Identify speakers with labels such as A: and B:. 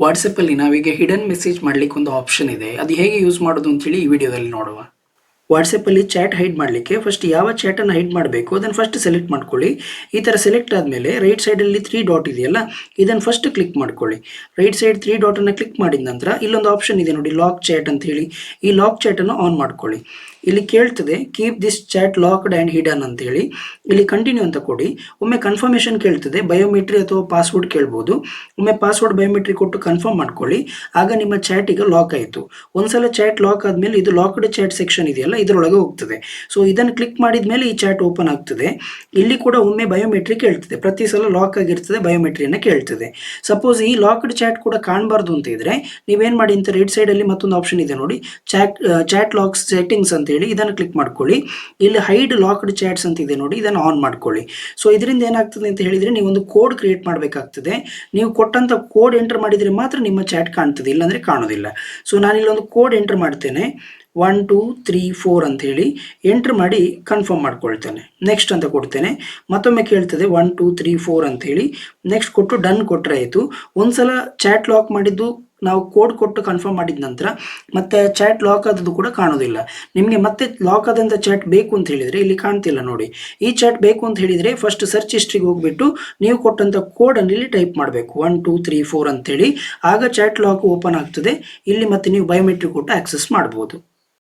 A: ವಾಟ್ಸಪ್ಪಲ್ಲಿ ನಾವೀಗ hidden message ಮಾಡಲಿಕ್ಕೆ ಒಂದು ಆಪ್ಷನ್ ಇದೆ. ಅದು ಹೇಗೆ ಯೂಸ್ ಮಾಡೋದು ಅಂತೇಳಿ ಈ ವಿಡಿಯೋದಲ್ಲಿ ನೋಡುವ. ವಾಟ್ಸಪ್ಪಲ್ಲಿ ಚಾಟ್ ಹೈಡ್ ಮಾಡಲಿಕ್ಕೆ ಫಸ್ಟ್ ಯಾವ ಚಾಟನ್ನು ಹೈಡ್ ಮಾಡಬೇಕು ಅದನ್ನು ಫಸ್ಟ್ ಸೆಲೆಕ್ಟ್ ಮಾಡ್ಕೊಳ್ಳಿ. ಈ ಥರ ಸೆಲೆಕ್ಟ್ ಆದಮೇಲೆ ರೈಟ್ ಸೈಡಲ್ಲಿ 3 ಡಾಟ್ ಇದೆಯಲ್ಲ, ಇದನ್ನು ಫಸ್ಟ್ ಕ್ಲಿಕ್ ಮಾಡ್ಕೊಳ್ಳಿ. ರೈಟ್ ಸೈಡ್ 3 ಡಾಟನ್ನು ಕ್ಲಿಕ್ ಮಾಡಿದ ನಂತರ ಇಲ್ಲೊಂದು ಆಪ್ಷನ್ ಇದೆ ನೋಡಿ, ಲಾಕ್ ಚಾಟ್ ಅಂತ ಹೇಳಿ. ಈ ಲಾಕ್ ಚಾಟನ್ನು ಆನ್ ಮಾಡ್ಕೊಳ್ಳಿ. ಇಲ್ಲಿ ಕೇಳ್ತದೆ keep this chat locked and hidden ಅಂತೇಳಿ. ಇಲ್ಲಿ ಕಂಟಿನ್ಯೂ ಅಂತ ಕೊಡಿ. ಒಮ್ಮೆ ಕನ್ಫರ್ಮೇಷನ್ ಕೇಳ್ತದೆ, ಬಯೋಮೆಟ್ರಿ ಅಥವಾ ಪಾಸ್ವರ್ಡ್ ಕೇಳ್ಬೋದು. ಒಮ್ಮೆ ಪಾಸ್ವರ್ಡ್ ಬಯೋಮೆಟ್ರಿ ಕೊಟ್ಟು ಕನ್ಫರ್ಮ್ ಮಾಡ್ಕೊಳ್ಳಿ. ಆಗ ನಿಮ್ಮ ಚಾಟ್ ಈಗ ಲಾಕ್ ಆಯಿತು. ಒಂದ್ಸಲ ಚಾಟ್ ಲಾಕ್ ಆದಮೇಲೆ ಇದು ಲಾಕ್ಡ್ ಚಾಟ್ ಸೆಕ್ಷನ್ ಇದೆಯಲ್ಲ, ಇದರೊಳಗೆ ಹೋಗ್ತದೆ. ಸೊ ಇದನ್ನು ಕ್ಲಿಕ್ ಮಾಡಿದ ಮೇಲೆ ಈ ಚಾಟ್ ಓಪನ್ ಆಗ್ತದೆ. ಇಲ್ಲಿ ಕೂಡ ಒಮ್ಮೆ ಬಯೋಮೆಟ್ರಿ ಕೇಳ್ತದೆ, ಪ್ರತಿ ಸಲ ಲಾಕ್ ಆಗಿರ್ತದೆ, ಬಯೋಮೆಟ್ರಿಯನ್ನು ಕೇಳ್ತದೆ. ಸಪೋಸ್ ಈ ಲಾಕ್ಡ್ ಚಾಟ್ ಕೂಡ ಕಾಣಬಾರ್ದು ಅಂತ ಇದ್ರೆ ನೀವೇನು ಮಾಡಿ ಅಂತ ರೈಟ್ ಸೈಡಲ್ಲಿ ಮತ್ತೊಂದು ಆಪ್ಷನ್ ಇದೆ ನೋಡಿ, ಚಾಟ್ ಲಾಕ್ ಸೆಟ್ಟಿಂಗ್ಸ್ ಅಂತ ಹೇಳಿ. ಇದನ್ನು ಕ್ಲಿಕ್ ಮಾಡ್ಕೊಳ್ಳಿ. ಇಲ್ಲಿ ಹೈಡ್ ಲಾಕ್ಡ್ ಚಾಟ್ಸ್ ಅಂತ ಇದೆ ನೋಡಿ, ಇದನ್ನು ಆನ್ ಮಾಡ್ಕೊಳ್ಳಿ. ಸೊ ಇದರಿಂದ ಏನಾಗ್ತದೆ ಅಂತ ಹೇಳಿದ್ರೆ ನೀವೊಂದು ಕೋಡ್ ಕ್ರಿಯೇಟ್ ಮಾಡಬೇಕಾಗ್ತದೆ. ನೀವು ಕೊಟ್ಟಂತ ಕೋಡ್ ಎಂಟರ್ ಮಾಡಿದರೆ ಮಾತ್ರ ನಿಮ್ಮ ಚಾಟ್ ಕಾಣ್ತದೆ, ಇಲ್ಲಾಂದ್ರೆ ಕಾಣೋದಿಲ್ಲ. ಸೊ ನಾನಿಲ್ಲೊಂದು ಕೋಡ್ ಎಂಟರ್ ಮಾಡ್ತೇನೆ, 1 2 3 4 ಅಂತ ಹೇಳಿ ಎಂಟ್ರ್ ಮಾಡಿ ಕನ್ಫರ್ಮ್ ಮಾಡ್ಕೊಳ್ತೇನೆ. ನೆಕ್ಸ್ಟ್ ಅಂತ ಕೊಡ್ತೇನೆ. ಮತ್ತೊಮ್ಮೆ ಕೇಳ್ತದೆ 1 2 3 4 ಅಂತ ಹೇಳಿ. ನೆಕ್ಸ್ಟ್ ಕೊಟ್ಟು ಡನ್ ಕೊಟ್ಟರೆ ಆಯಿತು. ಒಂದ್ಸಲ ಚಾಟ್ ಲಾಕ್ ಮಾಡಿದ್ದು ನಾವು ಕೋಡ್ ಕೊಟ್ಟು ಕನ್ಫರ್ಮ್ ಮಾಡಿದ ನಂತರ ಮತ್ತೆ ಚಾಟ್ ಲಾಕ್ ಆದದ್ದು ಕೂಡ ಕಾಣೋದಿಲ್ಲ. ನಿಮಗೆ ಮತ್ತೆ ಲಾಕ್ ಆದಂಥ ಚಾಟ್ ಬೇಕು ಅಂತ ಹೇಳಿದರೆ ಇಲ್ಲಿ ಕಾಣ್ತಿಲ್ಲ ನೋಡಿ. ಈ ಚಾಟ್ ಬೇಕು ಅಂತ ಹೇಳಿದರೆ ಫಸ್ಟ್ ಸರ್ಚ್ ಹಿಸ್ಟ್ರಿಗೆ ಹೋಗ್ಬಿಟ್ಟು ನೀವು ಕೊಟ್ಟಂಥ ಕೋಡನ್ನು ಇಲ್ಲಿ ಟೈಪ್ ಮಾಡಬೇಕು, 1 2 3 4 ಅಂತೇಳಿ. ಆಗ ಚಾಟ್ ಲಾಕ್ ಓಪನ್ ಆಗ್ತದೆ. ಇಲ್ಲಿ ಮತ್ತೆ ನೀವು ಬಯೋಮೆಟ್ರಿಕ್ ಕೊಟ್ಟು ಆಕ್ಸೆಸ್ ಮಾಡ್ಬೋದು.